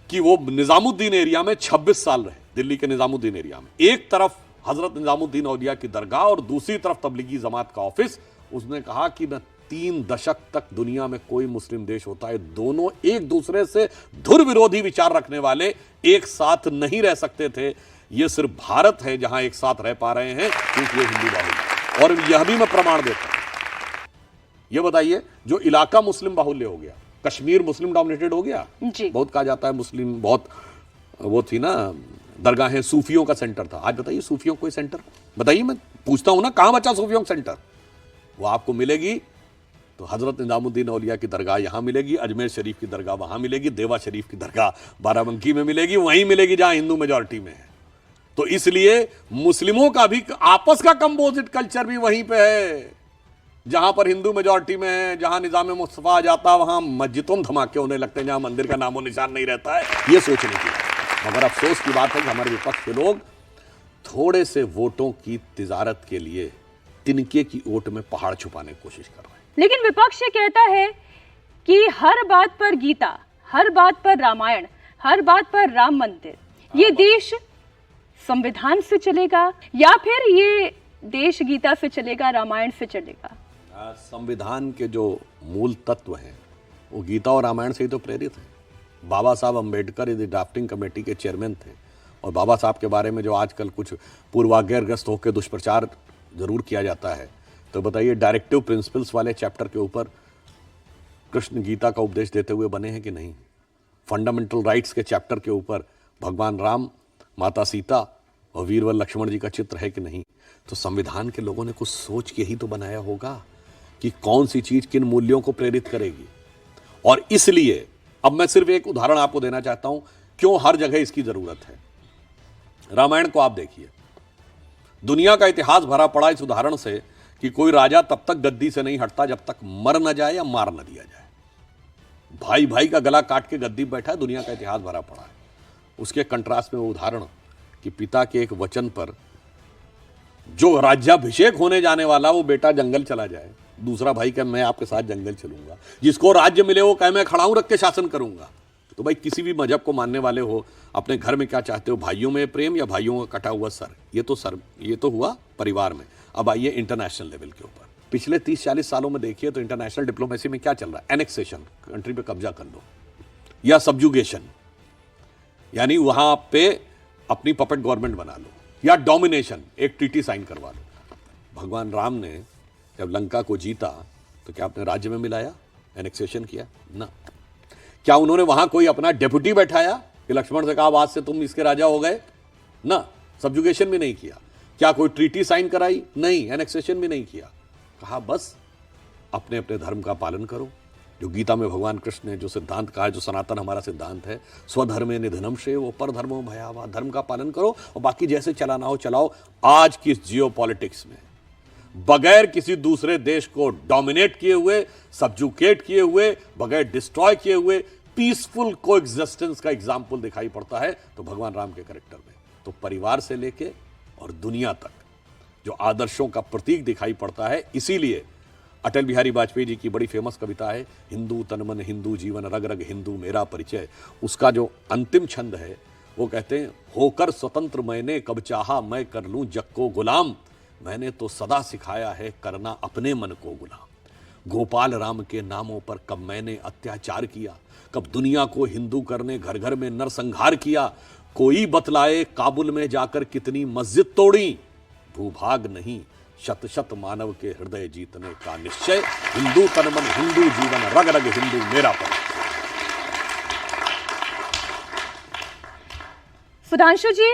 कि वो निजामुद्दीन एरिया में 26 साल रहे, दिल्ली के निजामुद्दीन एरिया में। एक तरफ हजरत निजामुद्दीन औलिया की दरगाह और दूसरी तरफ तबलीगी जमात का ऑफिस। उसने कहा कि मैं 3 दशक तक दुनिया में कोई मुस्लिम देश होता है, दोनों एक दूसरे से धुर विरोधी विचार रखने वाले एक साथ नहीं रह सकते थे। ये सिर्फ भारत है जहां एक साथ रह पा रहे हैं, क्योंकि ये हिंदू बाहुल्य है। और यह भी मैं प्रमाण देता हूं। यह बताइए, जो इलाका मुस्लिम बाहुल्य हो गया, कश्मीर मुस्लिम डोमिनेटेड हो गया जी। बहुत कहा जाता है मुस्लिम, बहुत वो थी ना दरगाहें, सूफियों का सेंटर था। आज बताइए सूफियों कोई सेंटर बताइए, मैं पूछता हूं ना, कहां बचा सूफियों का सेंटर? वो आपको मिलेगी तो हजरत निजामुद्दीन औलिया की दरगाह यहां मिलेगी, अजमेर शरीफ की दरगाह वहां मिलेगी, देवा शरीफ की दरगाह बाराबंकी में मिलेगी, वहीं मिलेगी जहां हिंदू मेजॉरिटी में है। तो इसलिए मुस्लिमों का भी आपस का कंपोजिट कल्चर भी वहीं पे है, जहां पर हिंदू मेजॉरिटी में है। जहां निजाम मुस्तफा आ जाता वहां मस्जिदों में धमाके होने लगते हैं, जहां मंदिर का नामो निशान नहीं रहता है। ये सोचने की बात। मगर अफसोस की बात है कि हमारे विपक्ष के लोग थोड़े से वोटों की तिजारत के लिए तिनके की ओट में पहाड़ छुपाने की कोशिश कर रहे हैं। लेकिन विपक्ष ये कहता है कि हर बात पर गीता, हर बात पर रामायण, हर बात पर राम मंदिर, ये देश संविधान से चलेगा या फिर ये देश गीता से चलेगा, रामायण से चलेगा? संविधान के जो मूल तत्व हैं वो गीता और रामायण से ही तो प्रेरित हैं। बाबा साहब अम्बेडकर इस ड्राफ्टिंग कमेटी के चेयरमैन थे, और बाबा साहब के बारे में जो आजकल कुछ पूर्वाग्रहग्रस्त होकर दुष्प्रचार जरूर किया जाता है, तो बताइए डायरेक्टिव प्रिंसिपल्स वाले चैप्टर के ऊपर कृष्ण गीता का उपदेश देते हुए बने हैं कि नहीं? फंडामेंटल राइट्स के चैप्टर के ऊपर भगवान राम, माता सीता और वीरवर लक्ष्मण जी का चित्र है कि नहीं? तो संविधान के लोगों ने कुछ सोच के ही तो बनाया होगा कि कौन सी चीज किन मूल्यों को प्रेरित करेगी। और इसलिए अब मैं सिर्फ एक उदाहरण आपको देना चाहता हूं, क्यों हर जगह इसकी जरूरत है। रामायण को आप देखिए, दुनिया का इतिहास भरा पड़ा इस उदाहरण से कि कोई राजा तब तक गद्दी से नहीं हटता जब तक मर न जाए या मार न दिया जाए। भाई भाई का गला काट के गद्दी बैठा है, दुनिया का इतिहास भरा पड़ा है। उसके कंट्रास्ट में वो उदाहरण कि पिता के एक वचन पर जो राज्याभिषेक होने जाने वाला वो बेटा जंगल चला जाए, दूसरा भाई कहे मैं आपके साथ जंगल चलूंगा, जिसको राज्य मिले वो कहे मैं खड़ा हूं रख के शासन करूंगा। तो भाई किसी भी मजहब को मानने वाले हो, अपने घर में क्या चाहते हो, भाइयों में प्रेम या भाइयों का कटा हुआ सर? ये तो हुआ परिवार में। अब आइए इंटरनेशनल लेवल के ऊपर। पिछले 30-40 सालों में देखिए तो इंटरनेशनल डिप्लोमेसी में क्या चल रहा है? एनेक्सेशन, कंट्री पे कब्जा कर लो, या सब्जुगेशन, यानी वहां पे अपनी पपेट गवर्नमेंट बना लो, या डोमिनेशन, एक ट्रीटी साइन करवा लो। भगवान राम ने जब लंका को जीता तो क्या अपने राज्य में मिलाया, एनेक्सेशन किया? ना। क्या उन्होंने वहां कोई अपना डेप्यूटी बैठाया कि लक्ष्मण से कहा आज से तुम इसके राजा हो गए? ना। सब्जुगेशन भी नहीं किया। क्या कोई ट्रीटी साइन कराई? नहीं। एनेक्सेशन भी नहीं किया। कहा बस अपने अपने धर्म का पालन करो। जो गीता में भगवान कृष्ण ने जो सिद्धांत कहा है, जो सनातन हमारा सिद्धांत है, स्वधर्मे निधनम श्रेय, वो पर धर्मो भयावह, धर्म का पालन करो और बाकी जैसे चलाना हो चलाओ। आज की जियो पॉलिटिक्स में बगैर किसी दूसरे देश को डोमिनेट किए हुए, सब्जुकेट किए हुए, बगैर डिस्ट्रॉय किए हुए पीसफुल कोएग्जिस्टेंस का एग्जाम्पल दिखाई पड़ता है तो भगवान राम के कैरेक्टर में। तो परिवार से लेके और दुनिया तक जो आदर्शों का प्रतीक दिखाई पड़ता है, इसीलिए अटल बिहारी वाजपेयी जी की बड़ी फेमस कविता है, हिंदू तन मन हिंदू जीवन रग रग हिंदू मेरा परिचय। उसका जो अंतिम छंद है वो कहते हैं, होकर स्वतंत्र मैंने कब चाहा मैं कर लूं जग को गुलाम, मैंने तो सदा सिखाया है करना अपने मन को गुलाम। गोपाल राम के नामों पर कब मैंने अत्याचार किया, कब दुनिया को हिंदू करने घर घर में नरसंहार किया, कोई बतलाए काबुल में जाकर कितनी मस्जिद तोड़ी, भूभाग नहीं शत शत मानव के हृदय जीतने का निश्चय, हिंदू तन मन हिंदू जीवन रग रग हिंदू मेरा परिचय। सुधांशु जी,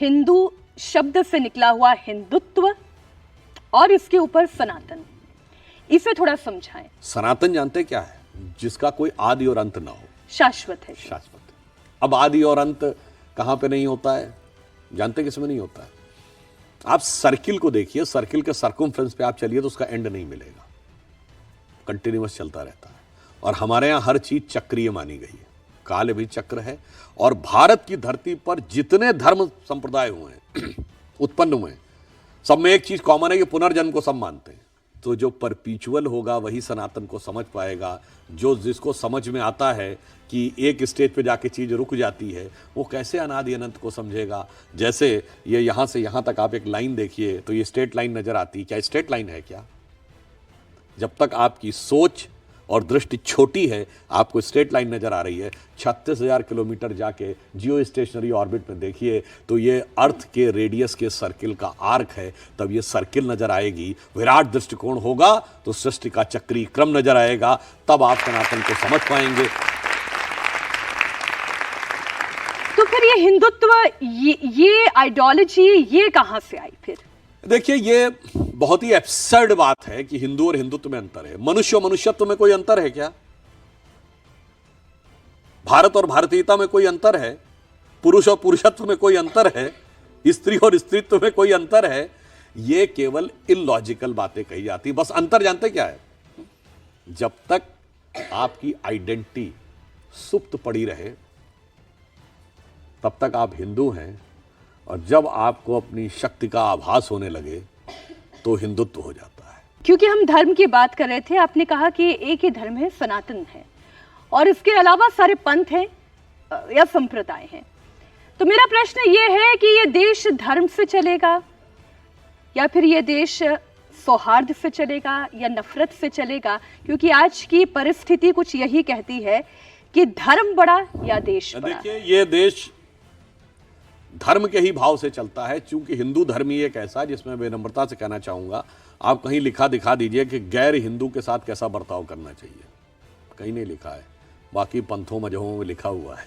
हिंदू शब्द से निकला हुआ हिंदुत्व और इसके ऊपर सनातन, इसे थोड़ा समझाएं। सनातन जानते क्या है? जिसका कोई आदि और अंत ना हो, शाश्वत है। शाश्वत। अब आदि और अंत कहां पे नहीं होता है? जानते किसमें नहीं होता है? आप सर्किल को देखिए, सर्किल के सर्कमफ्रेंस पे आप चलिए तो उसका एंड नहीं मिलेगा, कंटिन्यूअस चलता रहता है। और हमारे यहां हर चीज चक्रीय मानी गई है, काल भी चक्र है। और भारत की धरती पर जितने धर्म संप्रदाय हुए हैं उत्पन्न हुए हैं, सब में एक चीज कॉमन है कि पुनर्जन्म को सब मानते हैं। तो जो परपीचुअल होगा वही सनातन को समझ पाएगा। जो जिसको समझ में आता है कि एक स्टेज पे जाके चीज़ रुक जाती है, वो कैसे अनादि अनंत को समझेगा। जैसे ये यहाँ से यहाँ तक आप एक लाइन देखिए तो ये स्ट्रेट लाइन नज़र आती है, क्या स्ट्रेट लाइन है क्या? जब तक आपकी सोच और दृष्टि छोटी है आपको स्ट्रेट लाइन नजर आ रही है। 36,000 किलोमीटर जाके जियो स्टेशनरी ऑर्बिट में देखिए तो ये अर्थ के रेडियस के सर्किल का आर्क है, तब ये सर्किल नजर आएगी। विराट दृष्टिकोण होगा तो सृष्टि का चक्रीय क्रम नजर आएगा, तब आप सनातन को समझ पाएंगे। तो फिर ये हिंदुत्व, ये आइडियोलॉजी ये कहां से आई फिर? देखिए, ये बहुत ही एब्सर्ड बात है कि हिंदू और हिंदुत्व में अंतर है। मनुष्य और मनुष्यत्व में कोई अंतर है क्या? भारत और भारतीयता में कोई अंतर है? पुरुष और पुरुषत्व में कोई अंतर है? स्त्री और स्त्रीत्व में कोई अंतर है? ये केवल इलॉजिकल बातें कही जाती। बस अंतर जानते क्या है? जब तक आपकी आइडेंटिटी सुप्त पड़ी रहे तब तक आप हिंदू हैं, और जब आपको अपनी शक्ति का आभास होने लगे तो हिंदुत्व हो जाता है। क्योंकि हम धर्म की बात कर रहे थे, आपने कहा कि एक ही धर्म है, सनातन है, और इसके अलावा सारे पंथ हैं या संप्रदाय हैं। तो मेरा प्रश्न ये है कि ये देश धर्म से चलेगा या फिर ये देश सौहार्द से चलेगा या नफरत से चलेगा? क्योंकि आज की परिस्थिति कुछ यही कहती है कि धर्म बड़ा या देश बड़ा। देखिए, ये देश धर्म के ही भाव से चलता है, क्योंकि हिंदू धर्म ही एक ऐसा, जिसमें विनम्रता से कहना चाहूंगा, आप कहीं लिखा दिखा दीजिए कि गैर हिंदू के साथ कैसा बर्ताव करना चाहिए, कहीं नहीं लिखा है। बाकी पंथों मजहबों में लिखा हुआ है।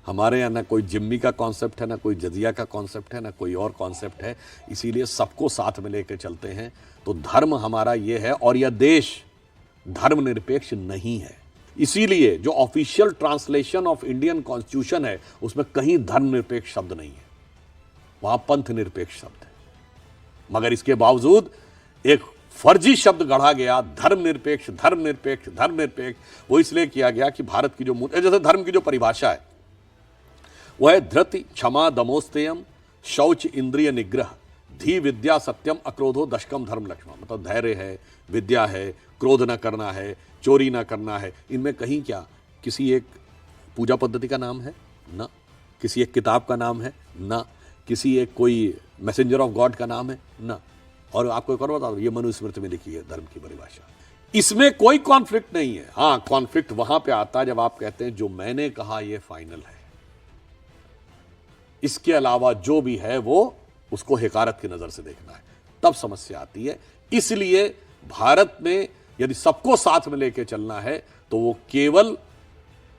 हमारे यहाँ ना कोई जिम्मी का कॉन्सेप्ट है, ना कोई जजिया का कॉन्सेप्ट है, ना कोई और कॉन्सेप्ट है, इसीलिए सबको साथ में लेकर चलते हैं। तो धर्म हमारा ये है, और यह देश धर्मनिरपेक्ष नहीं है। इसीलिए जो official translation of Indian constitution है उसमें कहीं धर्मनिरपेक्ष शब्द नहीं है, वहां पंथ निरपेक्ष शब्द है। मगर इसके बावजूद एक फर्जी शब्द गढ़ा गया, धर्मनिरपेक्ष धर्मनिरपेक्ष धर्मनिरपेक्ष। वो इसलिए किया गया कि भारत की जो जैसे धर्म की जो परिभाषा है वह है धृति क्षमा दमोस्तेयम शौच इंद्रिय निग्रह धी विद्या सत्यम अक्रोधो दशकम धर्म लक्ष्मण। मतलब धैर्य है, विद्या है, क्रोध न करना है, चोरी ना करना है। इनमें कहीं क्या किसी एक पूजा पद्धति का नाम है? ना। किसी एक किताब का नाम है? ना। किसी एक कोई मैसेंजर ऑफ गॉड का नाम है? ना। और आपको एक और बता दो, ये मनुस्मृति में लिखी है धर्म की परिभाषा। इसमें कोई कॉन्फ्लिक्ट नहीं है। हाँ, कॉन्फ्लिक्ट वहां पे आता है जब आप कहते हैं जो मैंने कहा ये फाइनल है, इसके अलावा जो भी है वो उसको हिकारत की नजर से देखना है, तब समस्या आती है। इसलिए भारत में यदि सबको साथ में लेकर चलना है तो वो केवल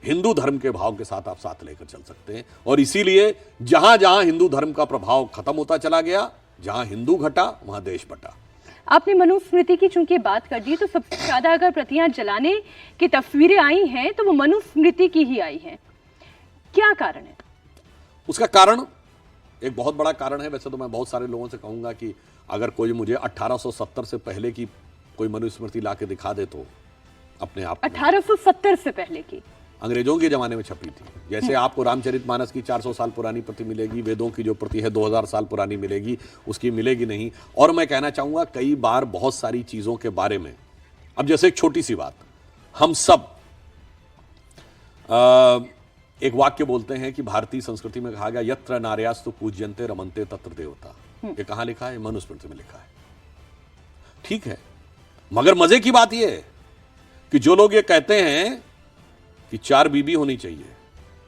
हिंदू धर्म के भाव के साथ आप साथ लेकर चल सकते हैं। और इसीलिए जहां जहां हिंदू धर्म का प्रभाव खत्म होता चला गया, जहां हिंदू घटा वहां देश बटा। आपने मनुस्मृति की चूंकि बात कर दी, तो सबसे ज्यादा अगर प्रतियां जलाने की तस्वीरें आई हैं तो वो मनुस्मृति की ही आई हैं। क्या कारण है? उसका कारण एक बहुत बड़ा कारण है। वैसे तो मैं बहुत सारे लोगों से कहूंगा कि अगर कोई मुझे 1870 से पहले की कोई मनुस्मृति ला के दिखा दे तो अपने आप में 1870 से पहले की अंग्रेजों के जमाने में छपी थी। जैसे आपको रामचरितमानस की 400 साल पुरानी प्रति मिलेगी, वेदों की जो प्रति है 2000 साल पुरानी मिलेगी, उसकी मिलेगी नहीं। और मैं कहना चाहूंगा कई बार बहुत सारी चीजों के बारे में, अब जैसे एक छोटी सी बात, हम सब एक वाक्य बोलते हैं कि भारतीय संस्कृति में कहा गया यत्र नार्यास्तु पूज्यन्ते रमन्ते तत्र देवता। ये कहां लिखा है? मनुस्मृति में लिखा है। ठीक है, मगर मजे की बात यह है कि जो लोग ये कहते हैं कि 4 बीबी होनी चाहिए,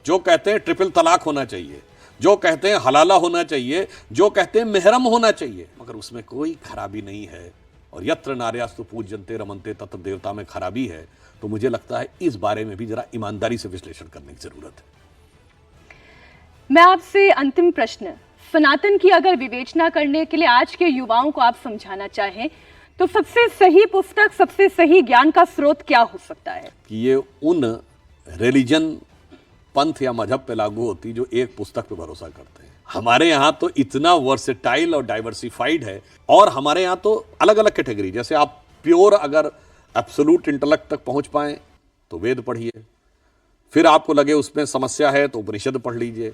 जो कहते हैं ट्रिपल तलाक होना चाहिए, जो कहते हैं हलाला होना चाहिए, जो कहते हैं मेहरम होना चाहिए, मगर उसमें कोई खराबी नहीं है, और यत्र नार्यास्तु पूज्यन्ते रमन्ते तत्र देवता में खराबी है, तो मुझे लगता है इस बारे में भी जरा ईमानदारी से विश्लेषण करने की जरूरत है। मैं आपसे अंतिम प्रश्न, सनातन की अगर विवेचना करने के लिए आज के युवाओं को आप समझाना चाहें तो सबसे सही पुस्तक, सबसे सही ज्ञान का स्रोत क्या हो सकता है? कि ये उन रिलीजन, पंथ या मजहब पे लागू होती जो एक पुस्तक पे भरोसा करते हैं। हमारे यहाँ तो इतना वर्सेटाइल और डाइवर्सिफाइड है, और हमारे यहाँ तो अलग अलग कैटेगरी, जैसे आप प्योर अगर एब्सोल्यूट इंटेलेक्ट तक पहुंच पाए तो वेद पढ़िए, फिर आपको लगे उसमें समस्या है तो उपनिषद पढ़ लीजिए,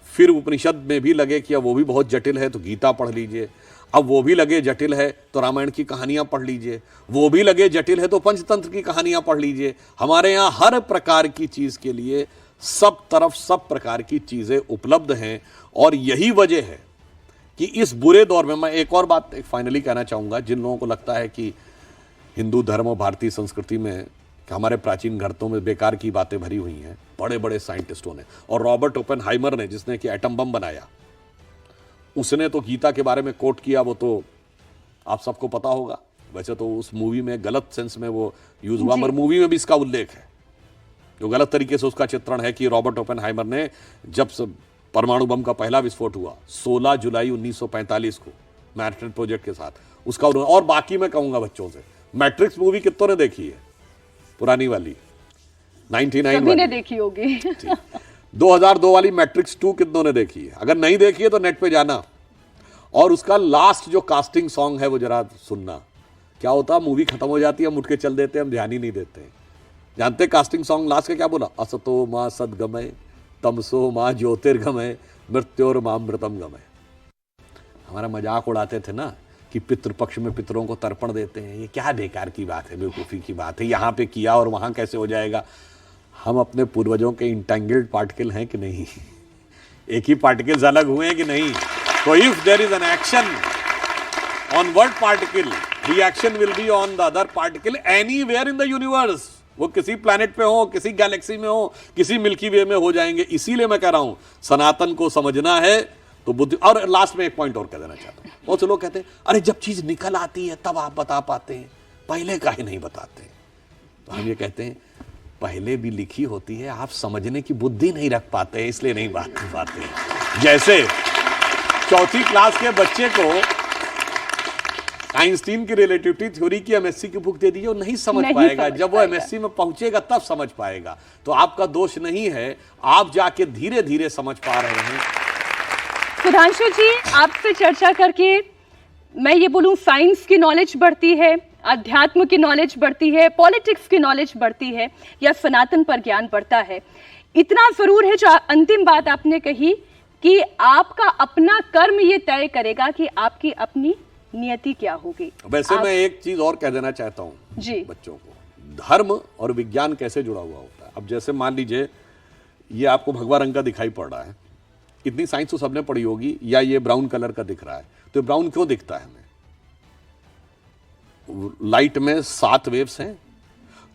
फिर उपनिषद में भी लगे कि अब वो भी बहुत जटिल है तो गीता पढ़ लीजिए, अब वो भी लगे जटिल है तो रामायण की कहानियां पढ़ लीजिए, वो भी लगे जटिल है तो पंचतंत्र की कहानियां पढ़ लीजिए। हमारे यहाँ हर प्रकार की चीज के लिए सब तरफ सब प्रकार की चीजें उपलब्ध हैं, और यही वजह है कि इस बुरे दौर में, मैं एक और बात फाइनली कहना चाहूंगा, जिन लोगों को लगता है कि हिंदू धर्म और भारतीय संस्कृति में हमारे प्राचीन ग्रंथों में बेकार की बातें भरी हुई हैं, बड़े बड़े साइंटिस्टों ने, और रॉबर्ट ओपेनहाइमर ने, जिसने कि एटम बम बनाया, उसने तो गीता के बारे में कोट किया, वो तो आप सबको पता होगा। वैसे तो उस मूवी में गलत सेंस में वो यूज हुआ, मगर मूवी में भी इसका उल्लेख है, जो गलत तरीके से उसका चित्रण है कि रॉबर्ट ओपेनहाइमर ने जब परमाणु बम का पहला विस्फोट हुआ 16 जुलाई 1945 को मैनहट्टन प्रोजेक्ट के साथ, उसका। और बाकी मैं कहूंगा बच्चों से, मैट्रिक्स मूवी कितनों ने देखी है? पुरानी वाली 99 सभी ने देखी होगी। 2002 वाली मैट्रिक्स 2 कितनों ने देखी है? अगर नहीं देखी है तो नेट पे जाना, और उसका लास्ट जो कास्टिंग सॉन्ग है वो जरा सुनना। क्या होता, मूवी खत्म हो जाती है, हम उठ के चल देते हैं, हम ध्यान ही नहीं देते। जानते कास्टिंग सॉन्ग लास्ट का क्या बोला? असतो मां सद्गमय तमसो मां ज्योतिर्गमय मृत्योर्मामृतम गमय। हमारा मजाक उड़ाते थे ना कि पितृपक्ष में पितरों को तर्पण देते हैं, ये क्या बेकार की बात है, बेवकूफ़ी की बात है, यहाँ पे किया और वहाँ कैसे हो जाएगा। हम अपने पूर्वजों के इंटेंगल्ड पार्टिकल हैं कि नहीं? एक ही पार्टिकल्स अलग हुए हैं कि नहीं? तो if there is an action on one particle, the action will be on the other particle anywhere in the universe. वो किसी प्लैनेट पे हो, किसी गैलेक्सी में हो, किसी मिल्की वे में हो जाएंगे। इसीलिए मैं कह रहा हूं सनातन को समझना है तो बुद्धि। और लास्ट में एक पॉइंट और कह देना चाहता हूं, बहुत से लोग कहते हैं अरे जब चीज निकल आती है तब आप बता पाते हैं, पहले काहे नहीं बताते? तो हम ये कहते हैं पहले भी लिखी होती है, आप समझने की बुद्धि नहीं रख पाते, इसलिए नहीं बात कर पाते। जैसे चौथी क्लास के बच्चे को आइंस्टीन की रिलेटिविटी थ्योरी की एमएससी की बुक दे दी, वो नहीं समझ पाएगा। जब वो एमएससी में पहुंचेगा तब समझ पाएगा। तो आपका दोष नहीं है, आप जाके धीरे धीरे समझ पा रहे हैं। सुधांशु जी, आपसे चर्चा करके मैं ये बोलूं साइंस की नॉलेज बढ़ती है, अध्यात्म की नॉलेज बढ़ती है, पॉलिटिक्स की नॉलेज बढ़ती है, या सनातन पर ज्ञान बढ़ता है। इतना जरूर है जो अंतिम बात आपने कही कि आपका अपना कर्म ये तय करेगा कि आपकी अपनी नियति क्या होगी। वैसे मैं एक चीज और कह देना चाहता हूं जी बच्चों को, धर्म और विज्ञान कैसे जुड़ा हुआ होता है। अब जैसे मान लीजिए ये आपको भगवा रंग का दिखाई पड़ रहा है, इतनी साइंस तो सबने पढ़ी होगी, या ये ब्राउन कलर का दिख रहा है, तो ब्राउन क्यों दिखता है हमें? लाइट में 7 वेव्स हैं,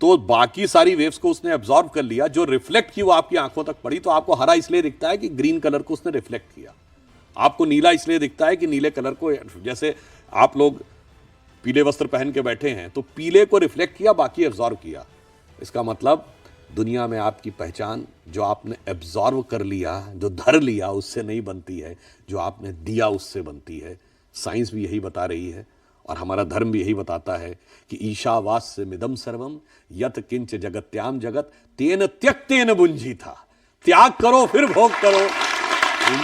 तो बाकी सारी वेव्स को उसने एब्जॉर्ब कर लिया, जो रिफ्लेक्ट की वो आपकी आंखों तक पड़ी। तो आपको हरा इसलिए दिखता है कि ग्रीन कलर को उसने रिफ्लेक्ट किया, आपको नीला इसलिए दिखता है कि नीले कलर को, जैसे आप लोग पीले वस्त्र पहन के बैठे हैं तो पीले को रिफ्लेक्ट किया, बाकी एब्जॉर्व किया। इसका मतलब दुनिया में आपकी पहचान जो आपने एब्जॉर्व कर लिया, जो धर लिया, उससे नहीं बनती है, जो आपने दिया उससे बनती है। साइंस भी यही बता रही है और हमारा धर्म भी यही बताता है कि ईशावास्य मिदम सर्वम यत किंच जगत्याम जगत तेन त्यक्तेन बुंजी था। त्याग करो फिर भोग करो,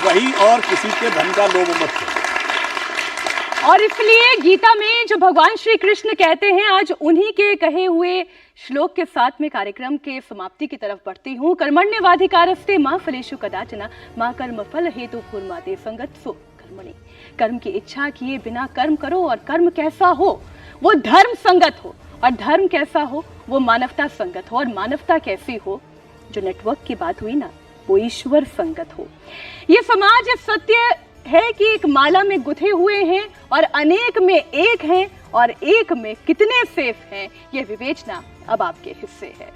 वही और किसी के धन का लोभ मत करो। और इसलिए गीता में जो भगवान श्री कृष्ण कहते हैं, आज उन्हीं के कहे हुए श्लोक के साथ में कार्यक्रम के समाप्ति की तरफ बढ़ती हूँ। कर्मण्येवाधिकारस्ते मा फलेषु कदाचन मा कर्मफल हेतुर्मा संगत्सु कर्मणि। कर्म की इच्छा किए बिना कर्म करो, और कर्म कैसा हो वो धर्म संगत हो, और धर्म कैसा हो वो मानवता संगत हो, और मानवता कैसी हो, जो नेटवर्क की बात हुई ना, वो ईश्वर संगत हो। ये समाज सत्य है कि एक माला में गुथे हुए हैं और अनेक में एक हैं, और एक में कितने सेफ हैं, ये विवेचना अब आपके हिस्से है।